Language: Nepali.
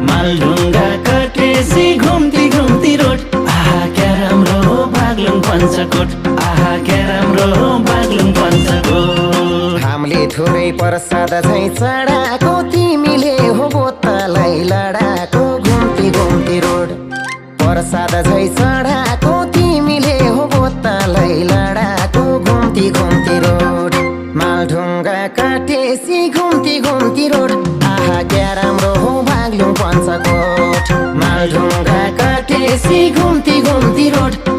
मालढुङ्गा कटेसी घुम्ती घुम्ती रोड आहा क्या राम्रो हो बागलुङ पञ्चकोट आहा क्या राम्रो हो बागलुङ पञ्चकोट हामीले थोरै प्रसाद झैँ चढाएको तिमीले हो बोतलाई लडाको घुम्ती घुम्ती रोड प्रसाद झैँ चढाएको तिमीले हो बोतलाई लडाको घुम्ती घुम्ती रोड मालढुङ्गा काटेसी घुम्ती घुम्ती रोड आहा क्या राम्रो हो बागलुङ पञ्चकोट मालढुङ्गा काटेसी घुम्ती घुम्ती रोड